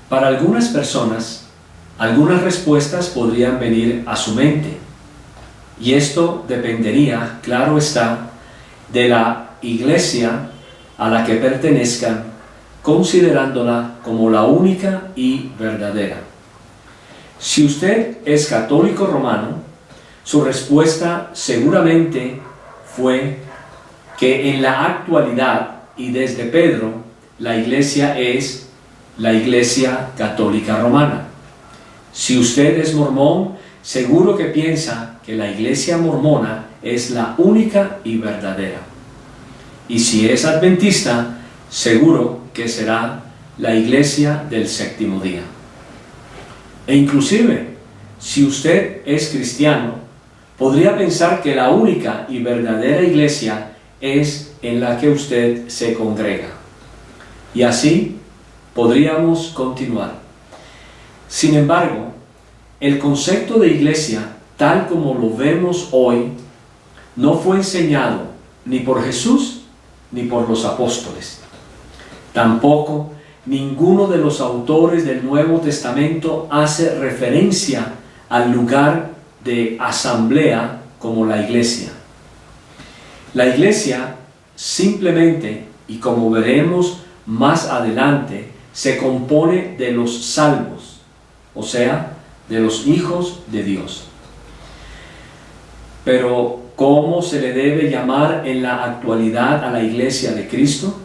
Para algunas personas, algunas respuestas podrían venir a su mente, y esto dependería, claro está, de la iglesia a la que pertenezcan, considerándola como la única y verdadera. Si usted es católico romano, su respuesta seguramente fue que en la actualidad y desde Pedro, la iglesia es la Iglesia Católica Romana. Si usted es mormón, seguro que piensa que la iglesia mormona es la única y verdadera. Y si es adventista, seguro que será la iglesia del séptimo día. E inclusive, si usted es cristiano, podría pensar que la única y verdadera iglesia es en la que usted se congrega. Y así podríamos continuar. Sin embargo, el concepto de iglesia, tal como lo vemos hoy, no fue enseñado ni por Jesús ni por los apóstoles. Tampoco ninguno de los autores del Nuevo Testamento hace referencia al lugar de asamblea como la iglesia. La iglesia simplemente, y como veremos más adelante, se compone de los salvos, o sea, de los hijos de Dios. Pero, ¿cómo se le debe llamar en la actualidad a la iglesia de Cristo?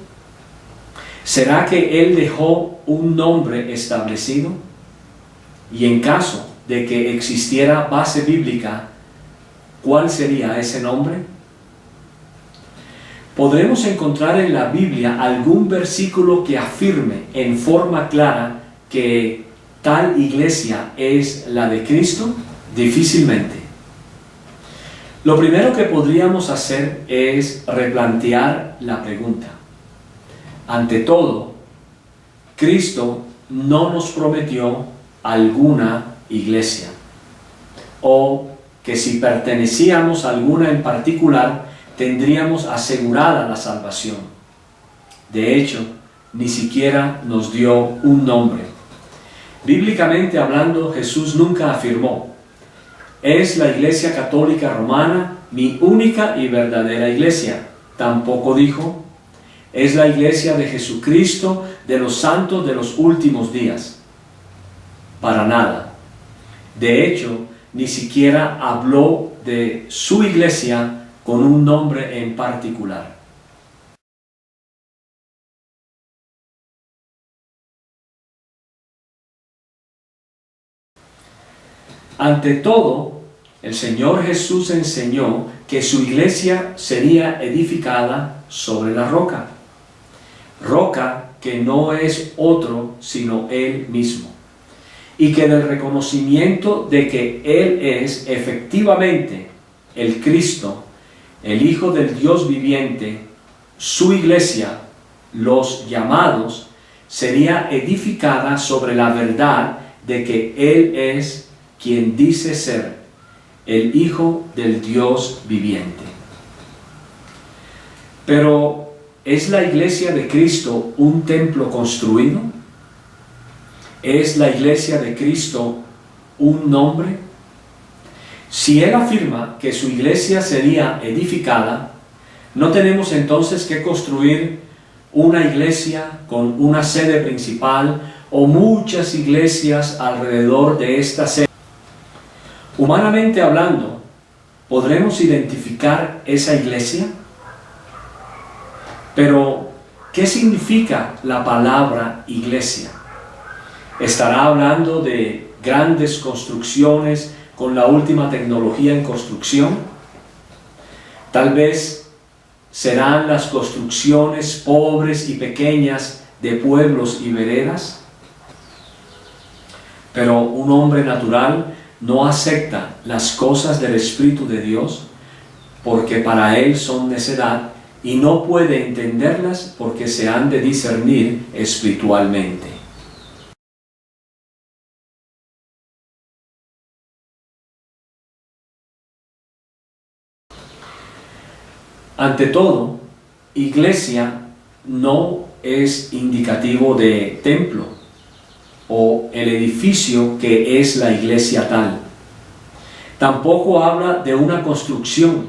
¿Será que Él dejó un nombre establecido? Y en caso de que existiera base bíblica, ¿cuál sería ese nombre? ¿Podremos encontrar en la Biblia algún versículo que afirme en forma clara que tal iglesia es la de Cristo? Difícilmente. Lo primero que podríamos hacer es replantear la pregunta. Ante todo, Cristo no nos prometió alguna iglesia, o que si pertenecíamos a alguna en particular, tendríamos asegurada la salvación. De hecho, ni siquiera nos dio un nombre. Bíblicamente hablando, Jesús nunca afirmó: es la Iglesia Católica Romana mi única y verdadera iglesia. Tampoco dijo: es la iglesia de Jesucristo de los santos de los últimos días. Para nada. De hecho, ni siquiera habló de su iglesia con un nombre en particular. Ante todo, el Señor Jesús enseñó que su iglesia sería edificada sobre la roca. Roca que no es otro sino Él mismo. Y que del reconocimiento de que Él es efectivamente el Cristo, el Hijo del Dios viviente, su iglesia, los llamados, sería edificada sobre la verdad de que Él es quien dice ser el Hijo del Dios viviente. Pero, ¿es la iglesia de Cristo un templo construido? ¿Es la iglesia de Cristo un nombre? Si Él afirma que su iglesia sería edificada, ¿no tenemos entonces que construir una iglesia con una sede principal o muchas iglesias alrededor de esta sede? Humanamente hablando, ¿podremos identificar esa iglesia? Pero, ¿qué significa la palabra iglesia? ¿Estará hablando de grandes construcciones con la última tecnología en construcción? Tal vez serán las construcciones pobres y pequeñas de pueblos y veredas. Pero un hombre natural no acepta las cosas del Espíritu de Dios porque para él son necedad y no puede entenderlas porque se han de discernir espiritualmente. Ante todo, iglesia no es indicativo de templo. o el edificio que es la iglesia tal. Tampoco habla de una construcción,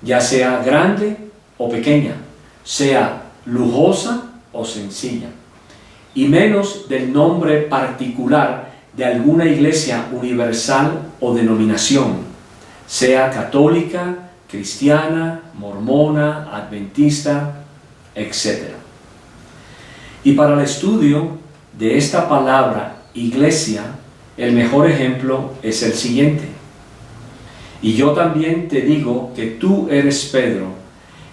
ya sea grande o pequeña, sea lujosa o sencilla, y menos del nombre particular de alguna iglesia universal o denominación, sea católica, cristiana, mormona, adventista, etc. Y para el estudio de esta palabra iglesia, el mejor ejemplo es el siguiente. Y yo también te digo que tú eres Pedro,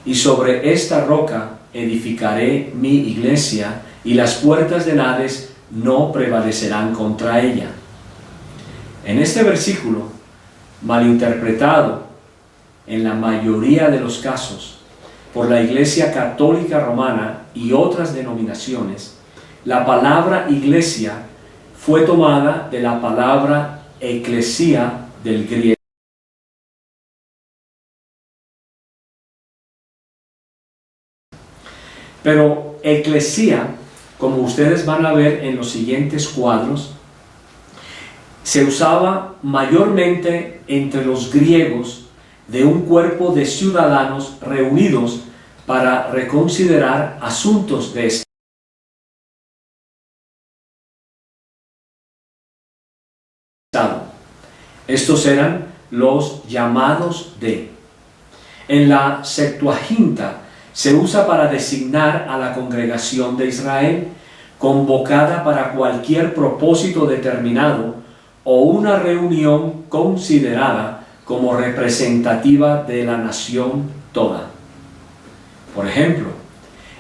y sobre esta roca edificaré mi iglesia, y las puertas del Hades no prevalecerán contra ella. En este versículo, malinterpretado en la mayoría de los casos por la Iglesia Católica Romana y otras denominaciones, la palabra iglesia fue tomada de la palabra eclesia del griego. Pero eclesia, como ustedes van a ver en los siguientes cuadros, se usaba mayormente entre los griegos de un cuerpo de ciudadanos reunidos para reconsiderar asuntos de Estado. Estos eran los llamados de. En la Septuaginta se usa para designar a la congregación de Israel, convocada para cualquier propósito determinado o una reunión considerada como representativa de la nación toda. Por ejemplo,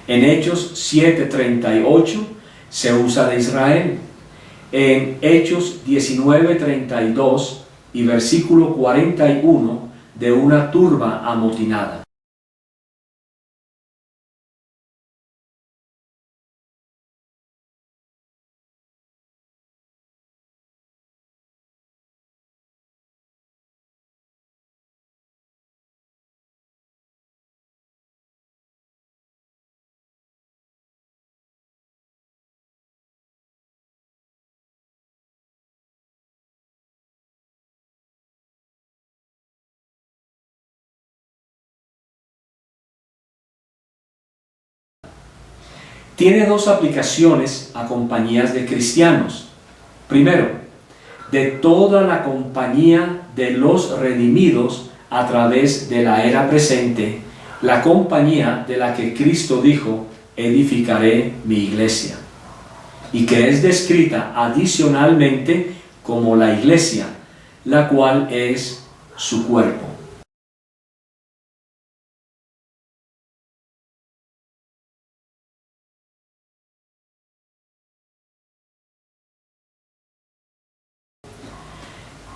en Hechos 7:38 se usa de Israel. En Hechos 19:32 y versículo 41 de una turba amotinada. Tiene dos aplicaciones a compañías de cristianos. Primero, de toda la compañía de los redimidos a través de la era presente, la compañía de la que Cristo dijo, edificaré mi iglesia, y que es descrita adicionalmente como la iglesia, la cual es su cuerpo.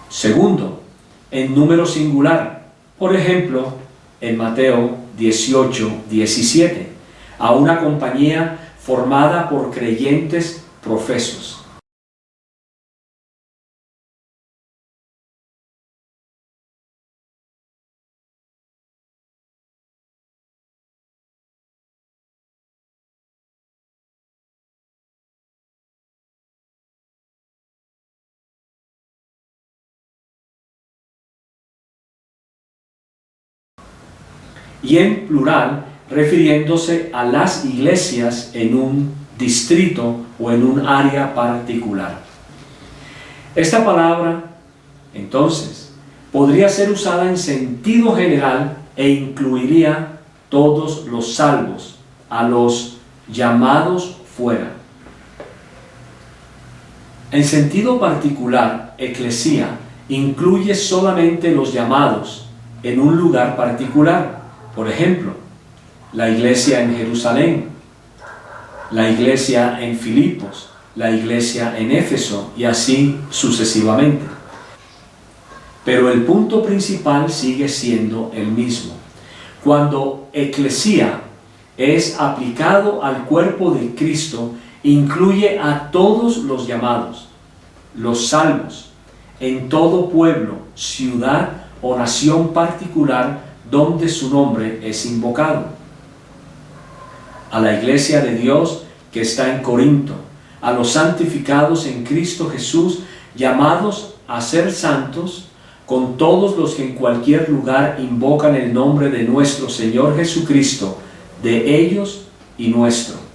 Segundo, en número singular, por ejemplo, en Mateo 18:17, a una compañía formada por creyentes profesos. Y en plural, refiriéndose a las iglesias en un distrito o en un área particular. Esta palabra, entonces, podría ser usada en sentido general e incluiría todos los salvos, a los llamados fuera. En sentido particular, eclesia incluye solamente los llamados en un lugar particular. Por ejemplo, la iglesia en Jerusalén, la iglesia en Filipos, la iglesia en Éfeso y así sucesivamente. Pero el punto principal sigue siendo el mismo. Cuando eclesia es aplicado al cuerpo de Cristo, incluye a todos los llamados, los salvos, en todo pueblo, ciudad o nación particular donde su nombre es invocado. A la iglesia de Dios que está en Corinto, a los santificados en Cristo Jesús, llamados a ser santos, con todos los que en cualquier lugar invocan el nombre de nuestro Señor Jesucristo, de ellos y nuestro.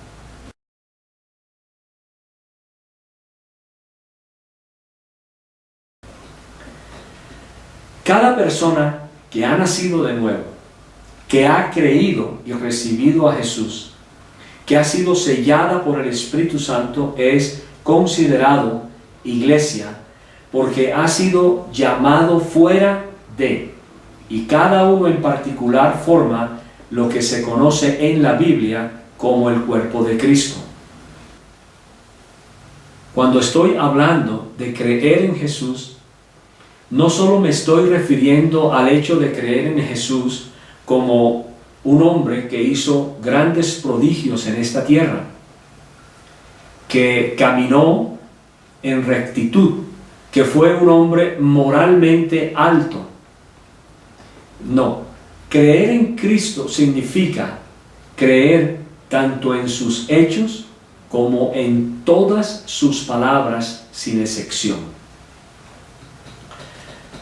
Cada persona que ha nacido de nuevo, que ha creído y recibido a Jesús, que ha sido sellada por el Espíritu Santo, es considerado iglesia, porque ha sido llamado fuera de, y cada uno en particular forma lo que se conoce en la Biblia como el cuerpo de Cristo. Cuando estoy hablando de creer en Jesús, no solo me estoy refiriendo al hecho de creer en Jesús como un hombre que hizo grandes prodigios en esta tierra, que caminó en rectitud, que fue un hombre moralmente alto. No, creer en Cristo significa creer tanto en sus hechos como en todas sus palabras sin excepción.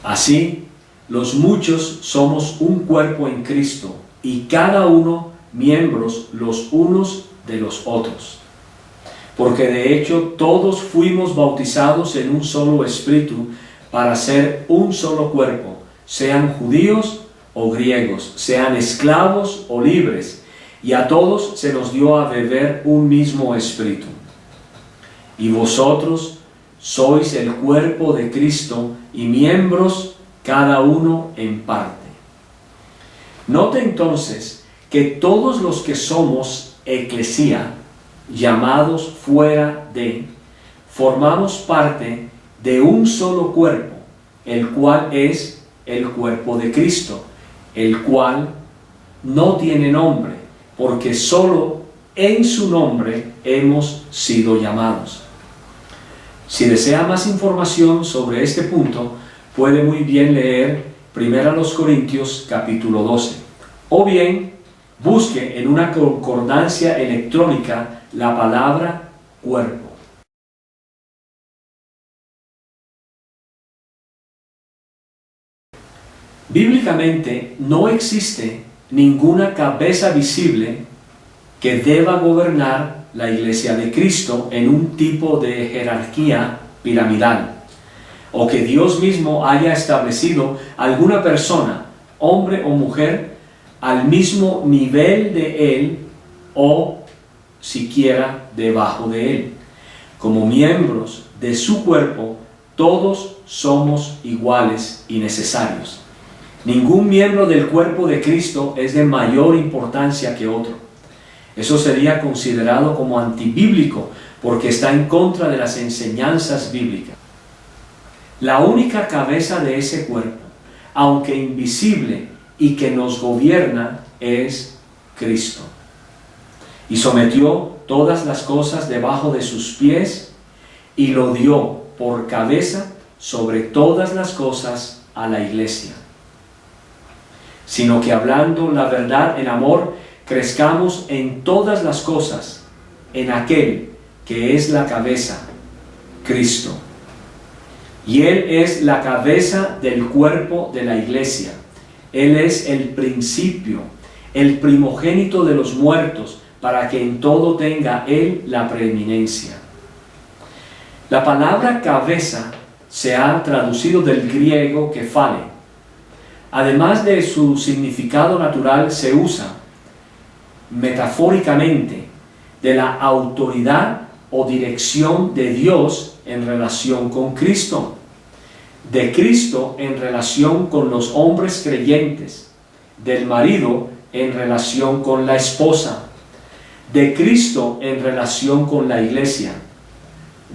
Así, los muchos somos un cuerpo en Cristo y cada uno miembros los unos de los otros. Porque de hecho todos fuimos bautizados en un solo espíritu para ser un solo cuerpo, sean judíos o griegos, sean esclavos o libres, y a todos se nos dio a beber un mismo espíritu. Y vosotros sois el cuerpo de Cristo y miembros cada uno en parte. Note entonces que todos los que somos eclesía, llamados fuera de, formamos parte de un solo cuerpo, el cual es el cuerpo de Cristo, el cual no tiene nombre, porque solo en su nombre hemos sido llamados. Si desea más información sobre este punto, puede muy bien leer 1 Corintios capítulo 12, o bien busque en una concordancia electrónica la palabra cuerpo. Bíblicamente no existe ninguna cabeza visible que deba gobernar la Iglesia de Cristo en un tipo de jerarquía piramidal, o que Dios mismo haya establecido alguna persona, hombre o mujer, al mismo nivel de él o siquiera debajo de él. Como miembros de su cuerpo, todos somos iguales y necesarios. Ningún miembro del cuerpo de Cristo es de mayor importancia que otro. Eso sería considerado como antibíblico, porque está en contra de las enseñanzas bíblicas. La única cabeza de ese cuerpo, aunque invisible y que nos gobierna, es Cristo. Y sometió todas las cosas debajo de sus pies y lo dio por cabeza sobre todas las cosas a la iglesia. Sino que hablando la verdad en amor, crezcamos en todas las cosas en aquel que es la cabeza, Cristo. Y Él es la cabeza del cuerpo de la iglesia. Él es el principio, el primogénito de los muertos, para que en todo tenga Él la preeminencia. La palabra cabeza se ha traducido del griego kephale. Además de su significado natural, se usa metafóricamente de la autoridad o dirección de Dios en relación con Cristo, de Cristo en relación con los hombres creyentes, del marido en relación con la esposa, de Cristo en relación con la iglesia,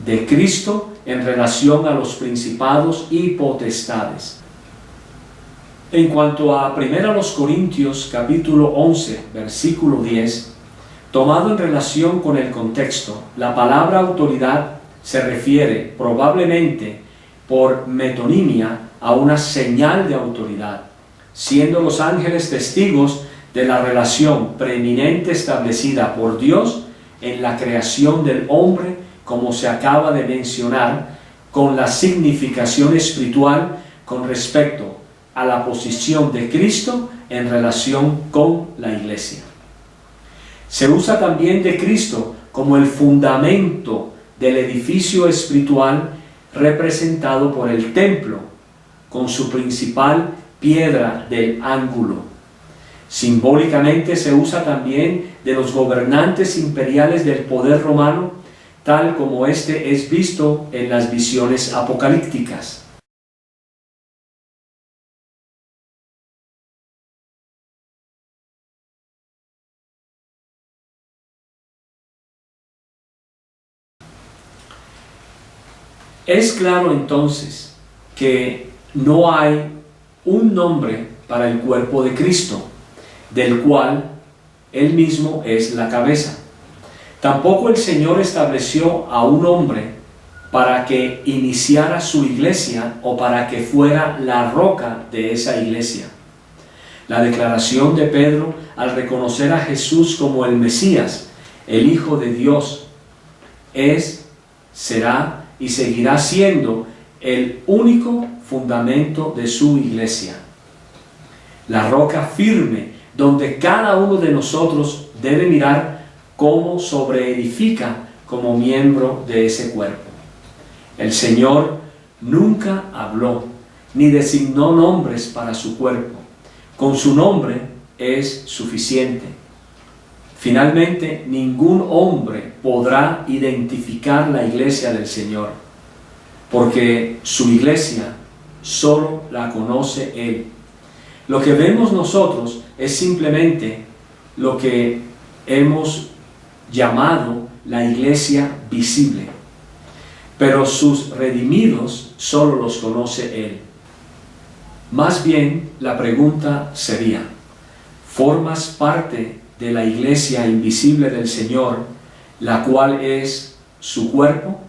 de Cristo en relación a los principados y potestades. En cuanto a 1 Corintios capítulo 11, versículo 10, tomado en relación con el contexto, la palabra autoridad se refiere probablemente por metonimia a una señal de autoridad, siendo los ángeles testigos de la relación preeminente establecida por Dios en la creación del hombre como se acaba de mencionar, con la significación espiritual con respecto a la posición de Cristo en relación con la iglesia. Se usa también de Cristo como el fundamento del edificio espiritual representado por el templo, con su principal piedra del ángulo. Simbólicamente se usa también de los gobernantes imperiales del poder romano, tal como este es visto en las visiones apocalípticas. Es claro entonces que no hay un nombre para el cuerpo de Cristo, del cual Él mismo es la cabeza. Tampoco el Señor estableció a un hombre para que iniciara su iglesia o para que fuera la roca de esa iglesia. La declaración de Pedro al reconocer a Jesús como el Mesías, el Hijo de Dios, será y seguirá siendo el único fundamento de su iglesia. La roca firme donde cada uno de nosotros debe mirar cómo sobreedifica como miembro de ese cuerpo. El Señor nunca habló ni designó nombres para su cuerpo. Con su nombre es suficiente. Finalmente, ningún hombre podrá identificar la iglesia del Señor, porque su iglesia solo la conoce Él. Lo que vemos nosotros es simplemente lo que hemos llamado la iglesia visible, pero sus redimidos solo los conoce Él. Más bien, la pregunta sería: ¿formas parte de la iglesia invisible del Señor, la cual es su cuerpo?